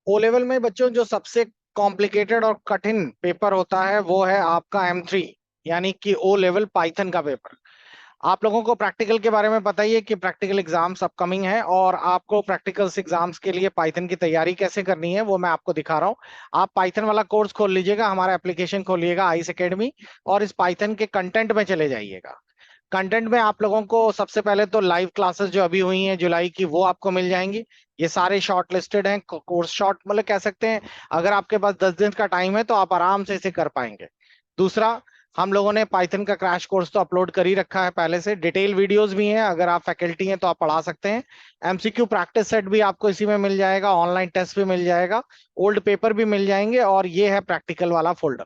O level में बच्चों जो सबसे कॉम्प्लिकेटेड और कठिन पेपर होता है वो है आपका M3, यानी कि ओ लेवल पाइथन का पेपर। आप लोगों को प्रैक्टिकल के बारे में पता ही है कि प्रैक्टिकल एग्जाम्स अपकमिंग है, और आपको प्रैक्टिकल्स एग्जाम्स के लिए पाइथन की तैयारी कैसे करनी है वो मैं आपको दिखा रहा हूँ। आप पाइथन वाला कोर्स खोल लीजिएगा, हमारा एप्लीकेशन खोलिएगा आइस एकेडमी, और इस पाइथन के कंटेंट में चले जाइएगा। कंटेंट में आप लोगों को सबसे पहले तो लाइव क्लासेस जो अभी हुई हैं जुलाई की वो आपको मिल जाएंगी। ये सारे शॉर्ट लिस्टेड हैं, कोर्स शॉर्ट मतलब कह सकते हैं। अगर आपके पास 10 दिन का टाइम है तो आप आराम से इसे कर पाएंगे। दूसरा, हम लोगों ने पाइथन का क्रैश कोर्स तो अपलोड कर ही रखा है पहले से, डिटेल वीडियोस भी हैं, अगर आप फैकल्टी हैं तो आप पढ़ा सकते हैं। MCQ प्रैक्टिस सेट भी आपको इसी में मिल जाएगा, ऑनलाइन टेस्ट भी मिल जाएगा, ओल्ड पेपर भी मिल जाएंगे, और ये है प्रैक्टिकल वाला फोल्डर।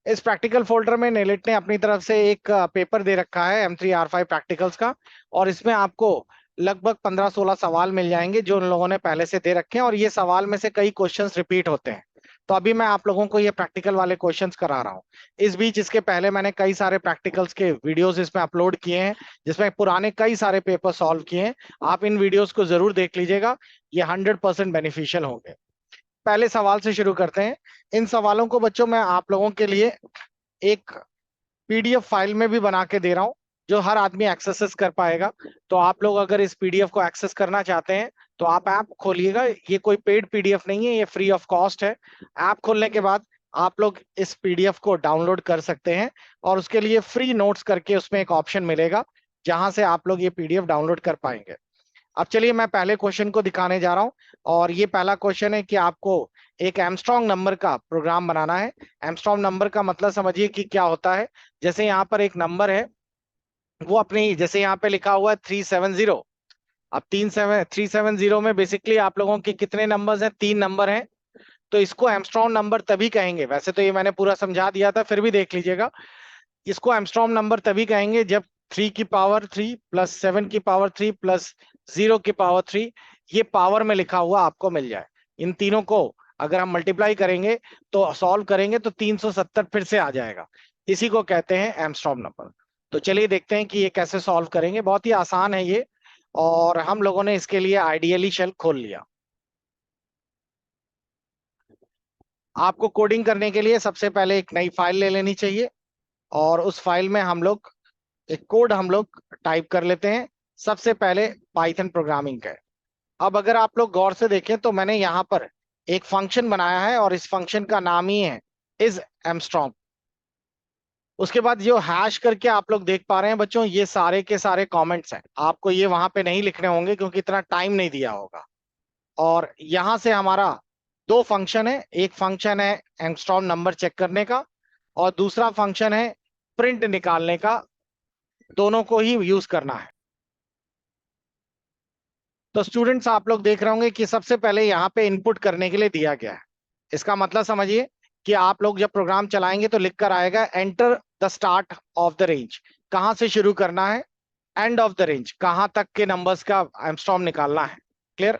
इस प्रैक्टिकल फोल्डर में नेलेट ने अपनी तरफ से एक पेपर दे रखा है M3R5 प्रैक्टिकल्स का, और इसमें आपको लगभग 15-16 सवाल मिल जाएंगे जो उन लोगों ने पहले से दे रखे हैं, और ये सवाल में से कई क्वेश्चंस रिपीट होते हैं। तो अभी मैं आप लोगों को ये प्रैक्टिकल वाले क्वेश्चंस करा रहा हूँ। इस बीच इसके पहले मैंने कई सारे प्रैक्टिकल्स के वीडियोस इसमें अपलोड किए हैं, जिसमें पुराने कई सारे पेपर सॉल्व किए हैं। आप इन वीडियोस को जरूर देख लीजिएगा, ये 100% बेनिफिशियल होंगे। पहले सवाल से शुरू करते हैं। इन सवालों को बच्चों मैं आप लोगों के लिए एक PDF फाइल में भी बना के दे रहा हूं, जो हर आदमी एक्सेस कर पाएगा। तो आप लोग अगर इस PDF को एक्सेस करना चाहते हैं तो आप ऐप खोलिएगा, ये कोई पेड PDF नहीं है, ये फ्री ऑफ कॉस्ट है। ऐप खोलने के बाद आप लोग इस PDF को डाउनलोड कर सकते हैं, और उसके लिए फ्री नोट्स करके उसमें एक ऑप्शन मिलेगा जहां से आप लोग ये PDF डाउनलोड कर पाएंगे। अब चलिए मैं पहले क्वेश्चन को दिखाने जा रहा हूं, और ये पहला क्वेश्चन है कि आपको एक एमस्ट्रॉन्ग नंबर का प्रोग्राम बनाना है। एमस्ट्रॉन्ग नंबर का मतलब समझिए कि क्या होता है। जैसे यहाँ पर एक नंबर है, वो अपनी जैसे यहाँ पे लिखा हुआ है 370। अब 370 में बेसिकली आप लोगों के कितने नंबर्स हैं? 3 नंबर हैं। तो इसको एमस्ट्रॉन्ग नंबर तभी कहेंगे, वैसे तो ये मैंने पूरा समझा दिया था, फिर भी देख लीजिएगा। इसको एमस्ट्रॉन्ग नंबर तभी कहेंगे जब 3 की पावर 3 प्लस 7 की पावर 3 प्लस 0 की पावर 3 ये पावर में लिखा हुआ आपको मिल जाए। इन तीनों को अगर हम मल्टीप्लाई करेंगे तो सॉल्व करेंगे तो 370 फिर से आ जाएगा। इसी को कहते हैं एमस्ट्रॉन्ग नंबर। तो चलिए देखते हैं कि ये कैसे सॉल्व करेंगे। बहुत ही आसान है ये, और हम लोगों ने इसके लिए आइडियली शेल खोल लिया। आपको कोडिंग करने के लिए सबसे पहले एक नई फाइल ले लेनी चाहिए, और उस फाइल में हम लोग एक कोड हम लोग टाइप कर लेते हैं। सबसे पहले पाइथन प्रोग्रामिंग का है। अब अगर आप लोग गौर से देखें तो मैंने यहाँ पर एक फंक्शन बनाया है, और इस फंक्शन का नाम ही है इज एमस्ट्रॉन्ग। उसके बाद जो हैश करके आप लोग देख पा रहे हैं बच्चों, ये सारे के सारे कमेंट्स हैं, आपको ये वहां पे नहीं लिखने होंगे क्योंकि इतना टाइम नहीं दिया होगा। और यहां से हमारा दो फंक्शन है, एक फंक्शन है एंगस्ट्रॉम नंबर चेक करने का, और दूसरा फंक्शन है प्रिंट निकालने का। दोनों को ही यूज करना है। तो स्टूडेंट्स आप लोग देख रहे होंगे कि सबसे पहले यहाँ पे इनपुट करने के लिए दिया गया है। इसका मतलब समझिए कि आप लोग जब प्रोग्राम चलाएंगे तो लिख कर आएगा enter the start of the range, कहां से शुरू करना है, एंड ऑफ द रेंज कहां तक के नंबर्स का एमस्ट्रॉम निकालना है। क्लियर?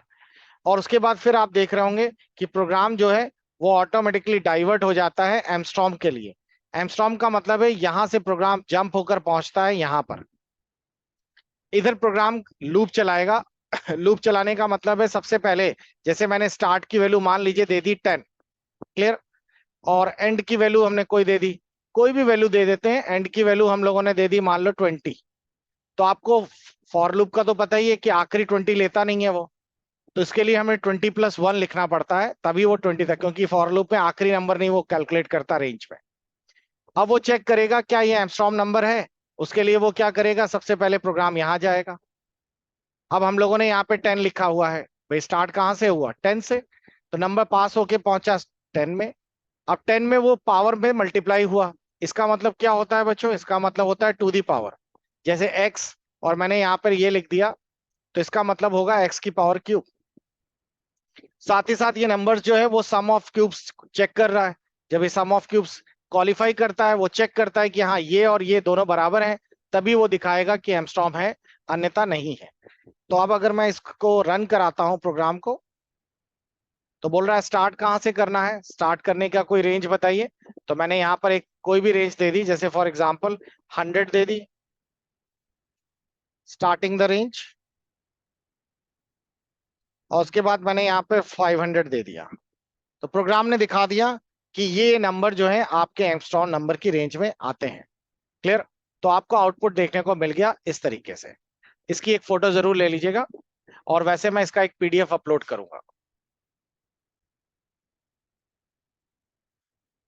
और उसके बाद फिर आप देख रहे होंगे कि प्रोग्राम जो है वो ऑटोमेटिकली डाइवर्ट हो जाता है एमस्ट्रॉम के लिए। एमस्ट्रॉम का मतलब है यहां से प्रोग्राम जंप होकर पहुंचता है यहां पर। इधर प्रोग्राम लूप चलाएगा। लूप चलाने का मतलब है सबसे पहले जैसे मैंने स्टार्ट की वैल्यू मान लीजिए दे दी 10। क्लियर? और एंड की वैल्यू हमने कोई दे दी, कोई भी वैल्यू दे देते हैं। एंड की वैल्यू हम लोगों ने दे दी मान लो 20। तो आपको फॉर लूप का तो पता ही है कि आखिरी 20 लेता नहीं है वो। तो इसके लिए हमें 20+1 लिखना पड़ता है, तभी वो 20 तक, क्योंकि फॉर लूप में आखिरी नंबर नहीं वो कैलकुलेट करता रेंज में। अब वो चेक करेगा क्या ये एमस्ट्रॉम नंबर है। उसके लिए वो क्या करेगा, सबसे पहले प्रोग्राम यहां जाएगा। अब हम लोगों ने यहाँ पे 10 लिखा हुआ है, भाई स्टार्ट कहाँ से हुआ? 10 से। तो नंबर पास होके पहुंचा 10 में। अब 10 में वो पावर में मल्टीप्लाई हुआ। इसका मतलब क्या होता है बच्चों? इसका मतलब होता है टू दी पावर। जैसे x, और मैंने यहाँ पर ये लिख दिया, तो इसका मतलब होगा x⁻³ साथ ही साथ ये नंबर्स जो है वो सम ऑफ क्यूब्स चेक कर रहा है। जब ये सम ऑफ क्यूब्स क्वालिफाई करता है, वो चेक करता है कि हाँ ये और ये दोनों बराबर हैं, तभी वो दिखाएगा कि एमस्ट्रॉम है, अन्यथा नहीं है। तो अब अगर मैं इसको रन कराता हूं प्रोग्राम को, तो बोल रहा है स्टार्ट कहाँ से करना है, स्टार्ट करने का कोई रेंज बताइए। तो मैंने यहाँ पर एक कोई भी रेंज दे दी, जैसे for example 100 they the, starting the range. और उसके बाद मैंने यहाँ पे 500 दे दिया, तो प्रोग्राम ने दिखा दिया कि ये नंबर जो है आपके एंगस्ट्रॉम नंबर की रेंज में आते हैं। क्लियर? तो आपको आउटपुट देखने को मिल गया इस तरीके से। इसकी एक फोटो जरूर ले लीजिएगा, और वैसे मैं इसका एक पीडीएफ अपलोड करूंगा।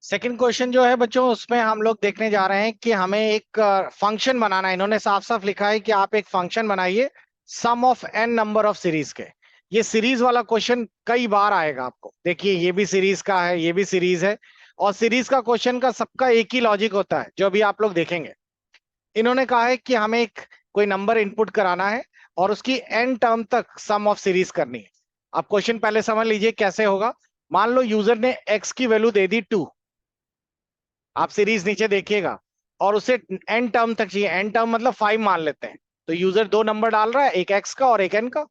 सेकंड क्वेश्चन जो है बच्चों, उसमें हम लोग देखने जा रहे हैं कि हमें एक फंक्शन बनाना है। इन्होंने साफ साफ लिखा है कि आप एक फंक्शन बनाइए sum of n number of series के। ये सीरीज वाला क्वेश्चन कई बार आएगा आपको। देखिए ये भी सीरीज का है, ये भी सीरीज है, और सीरीज का क्वेश्चन का सबका एक ही लॉजिक होता है जो अभी आप लोग देखेंगे। इन्होंने कहा है कि हमें एक कोई नंबर इनपुट कराना है और उसकी एन टर्म तक सम ऑफ सीरीज करनी है। आप क्वेश्चन पहले समझ लीजिए कैसे होगा। मान लो यूजर ने एक्स की वैल्यू दे दी 2, आप सीरीज नीचे देखिएगा, और उसे एन टर्म तक चाहिए। एन टर्म मतलब 5 मान लेते हैं, तो यूजर दो नंबर डाल रहा है, एक एक्स का और एक एन का।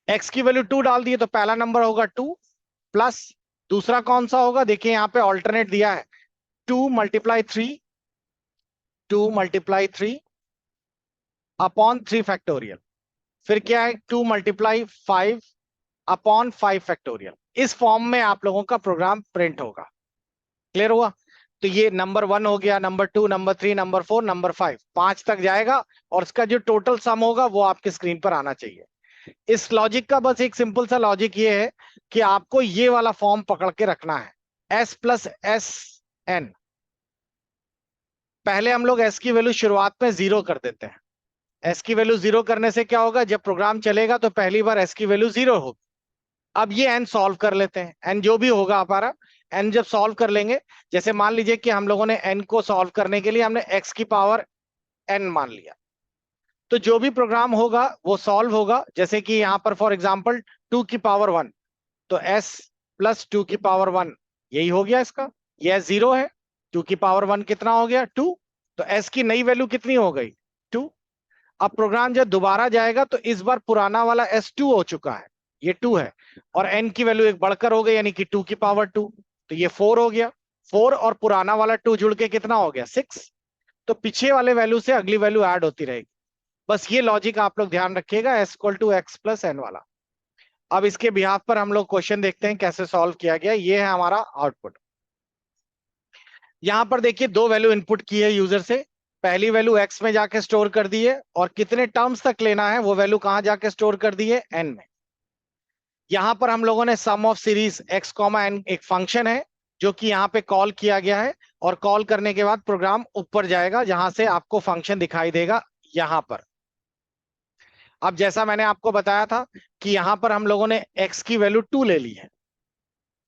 एक्स की वैल्यू 2 डाल दिए तो पहला नंबर होगा 2 प्लस दूसरा कौन सा होगा, देखिए यहाँ पे ऑल्टरनेट दिया है 2 मल्टीप्लाई 3, 2 मल्टीप्लाई 3 अपॉन 3 फैक्टोरियल। फिर क्या है 2 मल्टीप्लाई 5 अपॉन 5 फैक्टोरियल। इस फॉर्म में आप लोगों का प्रोग्राम प्रिंट होगा। क्लियर हुआ? तो ये नंबर 1 हो गया, नंबर 2, नंबर 3, नंबर 4, नंबर 5, 5 तक जाएगा, और इसका जो टोटल सम होगा वो आपके स्क्रीन पर आना चाहिए। इस लॉजिक का बस एक सिंपल सा लॉजिक ये है कि आपको ये वाला फॉर्म पकड़ के रखना है, s प्लस एस एन। पहले हम लोग s की वैल्यू शुरुआत में 0 कर देते हैं। s की वैल्यू 0 करने से क्या होगा, जब प्रोग्राम चलेगा तो पहली बार s की वैल्यू 0 होगी। अब ये n सॉल्व कर लेते हैं, n जो भी होगा हमारा, n जब सॉल्व कर लेंगे, जैसे मान लीजिए कि हम लोगों ने n को सॉल्व करने के लिए हमने x की पावर n मान लिया, तो जो भी प्रोग्राम होगा वो सॉल्व होगा। जैसे कि यहां पर फॉर एग्जांपल 2 की पावर 1, तो s प्लस 2 की पावर 1 यही हो गया इसका। ये 0 है, 2 की पावर 1 कितना हो गया 2, तो s की नई वैल्यू कितनी हो गई 2। अब प्रोग्राम जब दोबारा जाएगा तो इस बार पुराना वाला s2 हो चुका है, ये 2 है, और n की वैल्यू एक बढ़कर हो गई, यानी कि 2 की पावर 2, तो ये 4 हो गया। 4 और पुराना वाला 2 जुड़ के कितना हो गया 6। तो पीछे वाले वैल्यू से अगली वैल्यू ऐड होती रहेगी। बस ये लॉजिक आप लोग ध्यान रखिएगा, s equal to x plus n वाला। अब इसके बिहाफ पर हम लोग क्वेश्चन देखते हैं कैसे सॉल्व किया गया। ये है हमारा आउटपुट। यहां पर देखिए दो वैल्यू इनपुट की है यूजर से। पहली वैल्यू x में जाके स्टोर कर दी है, और कितने टर्म्स तक लेना है वो वैल्यू कहां जाके स्टोर कर दी है n में। यहां पर हम लोगों ने sum of series x comma n एक फंक्शन है जो कि यहां पे कॉल किया गया है, और कॉल करने के बाद प्रोग्राम ऊपर जाएगा जहां से आपको फंक्शन दिखाई देगा यहां पर। अब जैसा मैंने आपको बताया था कि यहां पर हम लोगों ने x की वैल्यू 2 ले ली है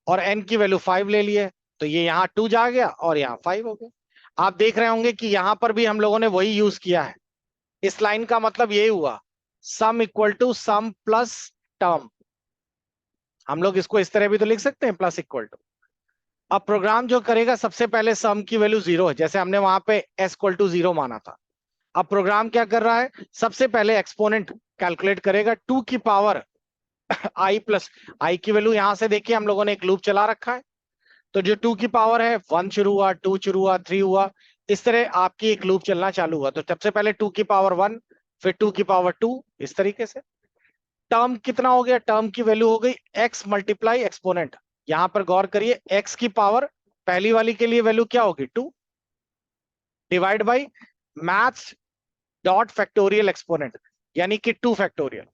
और n की वैल्यू 5 ले ली है, तो ये यहाँ 2 जा गया और यहाँ 5 हो गया। आप देख रहे होंगे कि यहां पर भी हम लोगों ने वही यूज किया है। इस लाइन का मतलब यही हुआ, sum equal to sum plus term. हम लोग इसको इस तरह भी तो लिख सकते हैं, प्लस इक्वल टू। अब प्रोग्राम जो करेगा सबसे पहले सम की वैल्यू 0 है, जैसे हमने वहां पे s इक्वल टू 0 माना था। अब प्रोग्राम क्या कर रहा है, सबसे पहले एक्सपोनेंट कैलकुलेट करेगा 2 की पावर i प्लस आई की वैल्यू यहां से देखिए हम लोगों ने एक लूप चला रखा है, तो जो 2 की पावर है 1 शुरू हुआ, 2 शुरू हुआ, 3 हुआ, इस तरह आपकी एक लूप चलना चालू हुआ। तो सबसे पहले 2 की पावर 1, फिर 2 की पावर 2, इस तरीके से। टर्म कितना हो गया, टर्म की वैल्यू हो गई x मल्टीप्लाई एक्सपोनेंट। यहां पर गौर करिए, x की पावर पहली वाली के लिए वैल्यू क्या होगी 2 divide by maths dot factorial exponent, यानी कि 2 फैक्टोरियल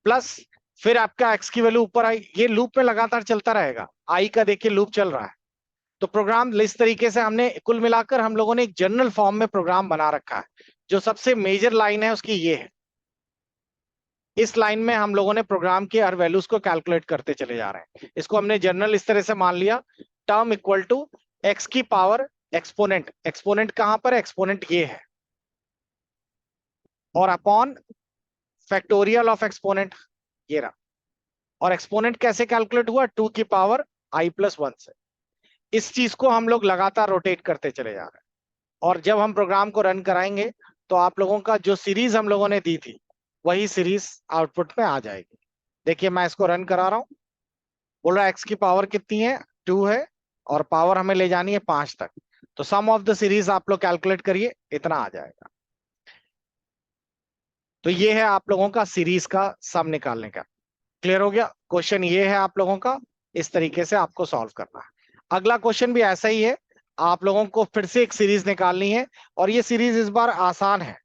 प्लस, फिर आपका x की वैल्यू ऊपर आई। ये लूप में लगातार चलता रहेगा, i का देखिए लूप चल रहा है। तो प्रोग्राम इस तरीके से हमने कुल मिलाकर हम लोगों ने एक जनरल फॉर्म में प्रोग्राम बना रखा है। जो सबसे मेजर लाइन है उसकी ये है, इस लाइन में हम लोगों ने प्रोग्राम के हर वैल्यूज को कैलकुलेट करते चले जा रहे हैं। इसको हमने जनरल इस तरह से मान लिया, टर्म इक्वल टू एक्स की पावर एक्सपोनेंट। एक्सपोनेंट कहां पर है, एक्सपोनेंट ये है, और अपॉन फैक्टोरियल ऑफ एक्सपोनेंट ये रहा। और एक्सपोनेंट कैसे कैलकुलेट हुआ, 2 की पावर i प्लस 1 से। इस चीज को हम लोग लगातार रोटेट करते चले जा रहे हैं, और जब हम प्रोग्राम को रन कराएंगे तो आप लोगों का जो सीरीज हम लोगों ने दी थी वही सीरीज आउटपुट में आ जाएगी। देखिए मैं इसको रन करा रहा हूं, बोल रहा है एक्स की पावर कितनी है 2 है, और पावर हमें ले जानी है 5 तक। तो सम ऑफ द सीरीज आप लोग कैलकुलेट करिए, इतना आ जाएगा। तो ये है आप लोगों का सीरीज का सम निकालने का। क्लियर हो गया? क्वेश्चन ये है आप लोगों का, इस तरीके से आपको सॉल्व करना है। अगला क्वेश्चन भी ऐसा ही है, आप लोगों को फिर से एक सीरीज निकालनी है, और ये सीरीज इस बार आसान है।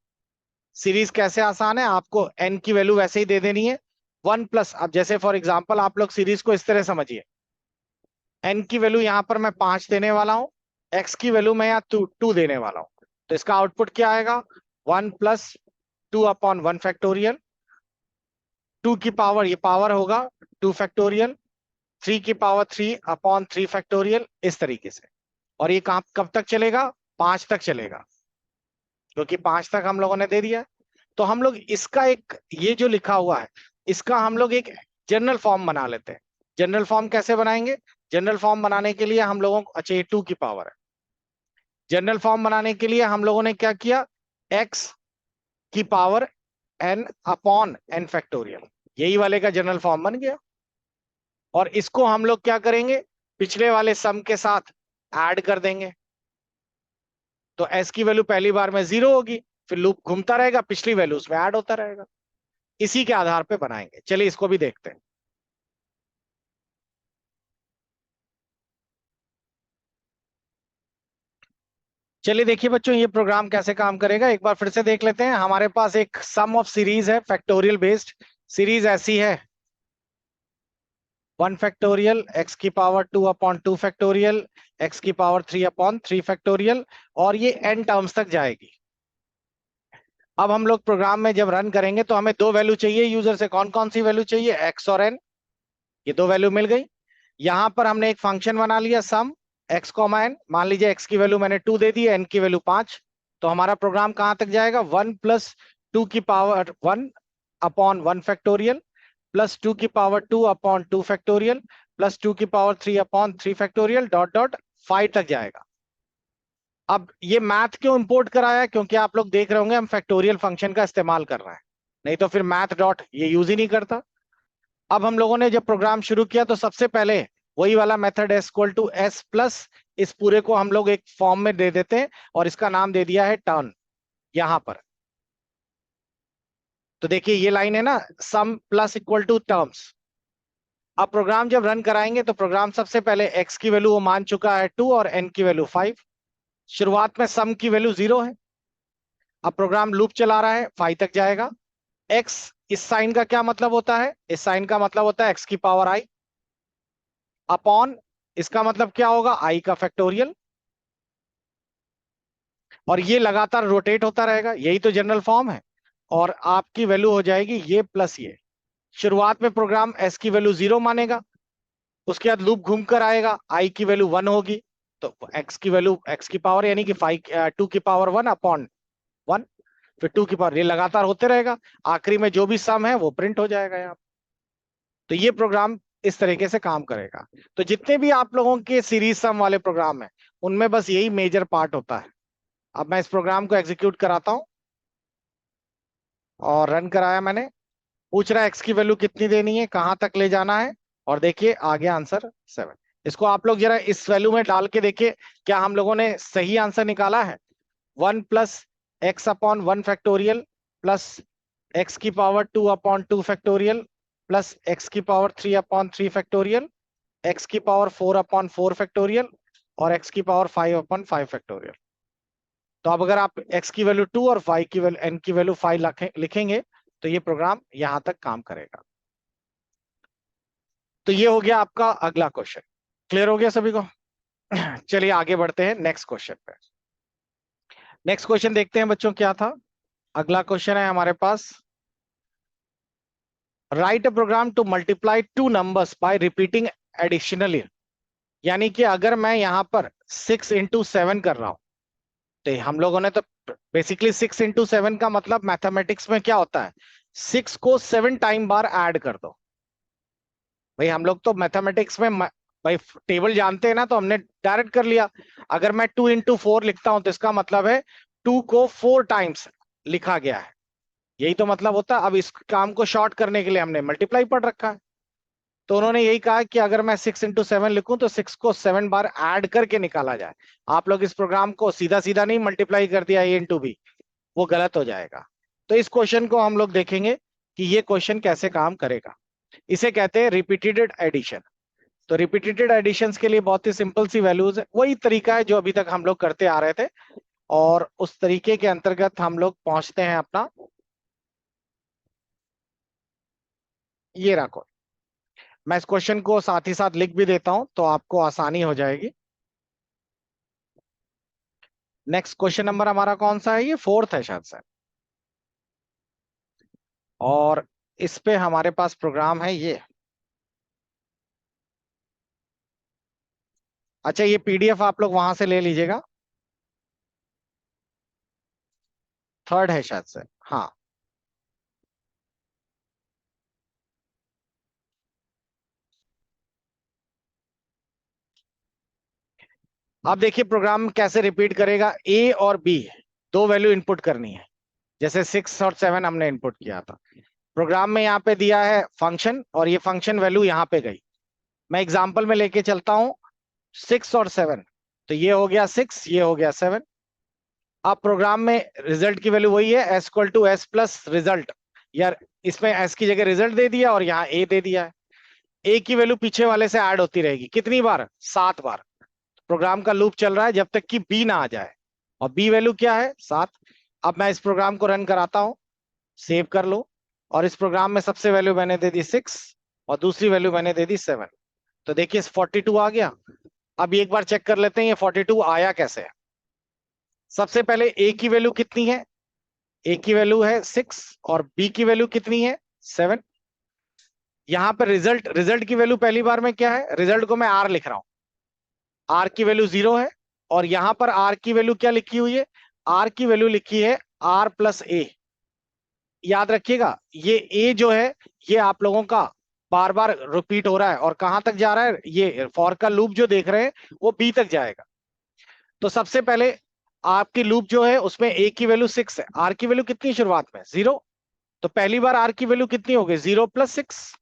सीरीज कैसे आसान है? आपको एन की वैल्यू वैसे ही दे देनी है, 1+। अब जैसे फॉर एग्जांपल आप लोग सीरीज को इस तरह समझिए, एन की वैल्यू यहां पर मैं 5 देने वाला हूं, एक्स की वैल्यू मैं यहाँ 2 देने वाला हूं। तो इसका आउटपुट क्या आएगा? 1+2/1 फैक्टोरियल, 2 की पावर, ये पावर होगा 2 फैक्टोरियल, 3 की पावर 3/3 फैक्टोरियल, इस तरीके से। और ये कब कब तक चलेगा? 5 तक चलेगा, क्योंकि 5 तक हम लोगों ने दे दिया है। तो हम लोग इसका एक, ये जो लिखा हुआ है, इसका हम लोग एक जनरल फॉर्म बना लेते हैं। जनरल फॉर्म कैसे बनाएंगे? जनरल फॉर्म बनाने के लिए हम लोगों को, अच्छा ये 2 की पावर है, जनरल फॉर्म बनाने के लिए हम लोगों ने क्या किया? एक्स की पावर n/n फैक्टोरियल, यही वाले का जनरल फॉर्म बन गया। और इसको हम लोग क्या करेंगे? पिछले वाले सम के साथ ऐड कर देंगे। तो एस की वैल्यू पहली बार में 0 होगी, फिर लूप घूमता रहेगा, पिछली वैल्यू उसमें ऐड होता रहेगा। इसी के आधार पे बनाएंगे। चलिए इसको भी देखते हैं। चलिए देखिए बच्चों, ये प्रोग्राम कैसे काम करेगा एक बार फिर से देख लेते हैं। हमारे पास एक सम ऑफ सीरीज है, फैक्टोरियल बेस्ड। सीरीज ऐसी है, 1 फैक्टोरियल एक्स की पावर 2/2 फैक्टोरियल, एक्स की पावर 3/3 फैक्टोरियल, और ये n टर्म्स तक जाएगी। अब हम लोग प्रोग्राम में जब रन करेंगे तो हमें दो वैल्यू चाहिए यूजर से। कौन कौन सी वैल्यू चाहिए? एक्स और एन, ये दो वैल्यू मिल गई। यहां पर हमने एक फंक्शन बना लिया, सम एक्स कॉमा एन। मान लीजिए एक्स की वैल्यू मैंने 2 दे दी, एन की वैल्यू 5। तो हमारा प्रोग्राम कहां तक जाएगा? 1+2 की पावर 1/1 फैक्टोरियल, +2 की पावर 2/2 फैक्टोरियल, +2 की पावर 3/3 फैक्टोरियल, डॉट डॉट 5 तक जाएगा। अब ये मैथ क्यों इंपोर्ट कराया? क्योंकि आप लोग देख रहे होंगे हम फैक्टोरियल फंक्शन का इस्तेमाल कर रहे हैं, नहीं तो फिर मैथ डॉट ये यूज ही नहीं करता। अब हम लोगों ने जब प्रोग्राम शुरू किया तो सबसे पहले वही वाला मेथड s=s+, इस पूरे को हम लोग एक फॉर्म में दे देते हैं, और इसका नाम दे दिया है टर्न यहां पर। तो देखिए ये लाइन है ना, सम प्लस इक्वल टू टर्म्स। अब प्रोग्राम जब रन कराएंगे तो प्रोग्राम सबसे पहले x की वैल्यू वो मान चुका है 2 और n की वैल्यू 5। शुरुआत में सम की वैल्यू 0 है। अब प्रोग्राम लूप चला रहा है, 5 तक जाएगा। x, इस साइन का क्या मतलब होता है? इस साइन का मतलब होता है x की पावर i, अपॉन, इसका मतलब क्या होगा? i का फैक्टोरियल। और ये लगातार रोटेट होता रहेगा, यही तो जनरल फॉर्म है। और आपकी वैल्यू हो जाएगी ये प्लस ये। शुरुआत में प्रोग्राम s की वैल्यू 0 मानेगा, उसके बाद लूप घूम कर आएगा, i की वैल्यू 1 होगी, तो x की वैल्यू, x की पावर यानी कि 2 की पावर 1/1, फिर 2 की पावर, ये लगातार होते रहेगा। आखिरी में जो भी सम है वो प्रिंट हो जाएगा यहाँ। तो ये प्रोग्राम इस तरीके से काम करेगा। तो जितने भी आप लोगों के सीरीज सम वाले प्रोग्राम है, उनमें बस यही मेजर पार्ट होता है। अब मैं इस प्रोग्राम को एग्जीक्यूट कराता हूं, और रन कराया मैंने। पूछ रहा है एक्स की वैल्यू कितनी देनी है, कहां तक ले जाना है, और देखिए आ गया आंसर 7। इसको आप लोग जरा इस वैल्यू में डाल के देखिए, क्या हम लोगों ने सही आंसर निकाला है? 1+x/1 फैक्टोरियल, प्लस एक्स की पावर 2/2 फैक्टोरियल, प्लस एक्स की पावर 3/3 फैक्टोरियल, एक्स की पावर 4/4 फैक्टोरियल, और एक्स की पावर 5/5 फैक्टोरियल। तो अब अगर आप x की वैल्यू 2 और y की वैल्यू, n की वैल्यू 5 लिखेंगे, तो ये प्रोग्राम यहां तक काम करेगा। तो ये हो गया आपका अगला क्वेश्चन। क्लियर हो गया सभी को? चलिए आगे बढ़ते हैं नेक्स्ट क्वेश्चन पे। नेक्स्ट क्वेश्चन देखते हैं बच्चों क्या था। अगला क्वेश्चन है हमारे पास, write a program to multiply two numbers by repeating additionally. यानी कि अगर मैं यहां पर 6 × 7 कर रहा हूं, तो हम लोगों ने तो बेसिकली 6 × 7 का मतलब मैथमेटिक्स में क्या होता है? 6 को 7 टाइम बार ऐड कर दो। भाई हम लोग तो मैथमेटिक्स में भाई टेबल जानते हैं ना, तो हमने डायरेक्ट कर लिया। अगर मैं 2 × 4 लिखता हूं तो इसका मतलब है 2 को 4 टाइम्स लिखा गया है, यही तो मतलब होता है। अब इस काम को शॉर्ट करने के लिए हमने मल्टीप्लाई पढ़ रखा है। तो उन्होंने यही कहा कि अगर मैं 6 × 7 लिखूं तो 6 को 7 बार ऐड करके निकाला जाए। आप लोग इस प्रोग्राम को सीधा सीधा नहीं मल्टीप्लाई कर दिया a × b, वो गलत हो जाएगा। तो इस क्वेश्चन को हम लोग देखेंगे कि ये क्वेश्चन कैसे काम करेगा। इसे कहते हैं रिपीटेड एडिशन। तो रिपीटेड एडिशंस के लिए बहुत ही सिंपल सी वैल्यूज है, वही तरीका है जो अभी तक हम लोग करते आ रहे थे, और उस तरीके के अंतर्गत हम लोग पहुंचते हैं अपना, ये रखो। मैं इस क्वेश्चन को साथ ही साथ लिख भी देता हूं तो आपको आसानी हो जाएगी। नेक्स्ट क्वेश्चन नंबर हमारा कौन सा है, ये फोर्थ है शायद से, और इस पे हमारे पास प्रोग्राम है ये। अच्छा, ये पीडीएफ आप लोग वहां से ले लीजिएगा, थर्ड है शायद से, हाँ। अब देखिए प्रोग्राम कैसे रिपीट करेगा, ए और बी दो वैल्यू इनपुट करनी है, जैसे 6 और 7 हमने इनपुट किया था। प्रोग्राम में यहाँ पे दिया है फंक्शन, और ये फंक्शन वैल्यू यहाँ पे गई। मैं एग्जांपल में लेके चलता हूं, 6 और 7, तो ये हो गया 6, ये हो गया 7। अब प्रोग्राम में रिजल्ट की वैल्यू वही है, S equal to S plus result, यार इसमें एस की जगह रिजल्ट दे दिया और यहाँ ए दे दिया है। ए की वैल्यू पीछे वाले से ऐड होती रहेगी, कितनी बार, 7 बार। प्रोग्राम का लूप चल रहा है जब तक कि बी ना आ जाए, और बी वैल्यू क्या है, 7। अब मैं इस प्रोग्राम को रन कराता हूं, सेव कर लो, और इस प्रोग्राम में सबसे वैल्यू मैंने दे दी 6 और दूसरी वैल्यू मैंने दे दी 7। तो देखिए 42 आ गया। अब एक बार चेक कर लेते हैं ये 42 आया कैसे है। सबसे पहले ए की वैल्यू कितनी है, ए की वैल्यू है 6 और बी की वैल्यू कितनी है, 7। यहां पर रिजल्ट, रिजल्ट की वैल्यू पहली बार में क्या है, रिजल्ट को मैं आर लिख रहा हूं, आर की वैल्यू 0 है, और यहां पर आर की वैल्यू क्या लिखी हुई है, आर की वैल्यू लिखी है आर प्लस ए। याद रखिएगा ये ए जो है, ये आप लोगों का बार बार रिपीट हो रहा है, और कहां तक जा रहा है, ये फॉर का लूप जो देख रहे हैं वो बी तक जाएगा। तो सबसे पहले आपकी लूप जो है उसमें ए की वैल्यू 6 है, आर की वैल्यू कितनी शुरुआत में, 0। तो पहली बार आर की वैल्यू कितनी हो गई, 0 + 6।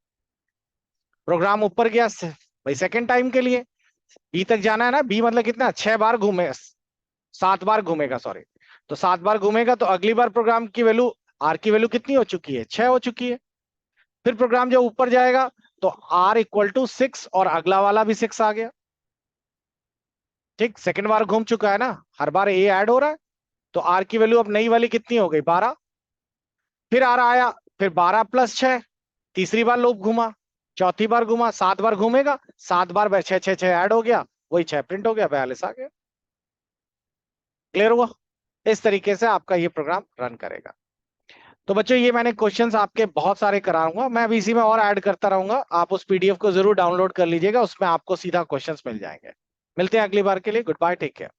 प्रोग्राम ऊपर गया भाई सेकेंड टाइम के लिए, बी तक जाना है ना, बी मतलब कितना, 6 बार घूमे, 7 बार घूमेगा, सॉरी। तो 7 बार घूमेगा, तो अगली बार प्रोग्राम की वैल्यू, आर की वैल्यू कितनी हो चुकी है, 6 हो चुकी है। फिर प्रोग्राम जब ऊपर जाएगा तो आर इक्वल टू 6 और अगला वाला भी 6 आ गया। ठीक, सेकेंड बार घूम चुका है ना, हर बार ए ऐड हो रहा है, तो आर की वैल्यू अब नई वाली कितनी हो गई, 12। फिर आर आया, फिर 12 + 6, तीसरी बार लूप घूमा, चौथी बार घूमा, 7 बार घूमेगा, 7 बार 6 6 6 ऐड हो गया, वही 6 प्रिंट हो गया, 42 आ गया। क्लियर हुआ, इस तरीके से आपका ये प्रोग्राम रन करेगा। तो बच्चों ये मैंने क्वेश्चंस आपके बहुत सारे कराऊंगा, मैं अभी इसी में और ऐड करता रहूंगा, आप उस पीडीएफ को जरूर डाउनलोड कर लीजिएगा, उसमें आपको सीधा क्वेश्चंस मिल जाएंगे। मिलते हैं अगली बार के लिए, गुड बाय, टेक केयर।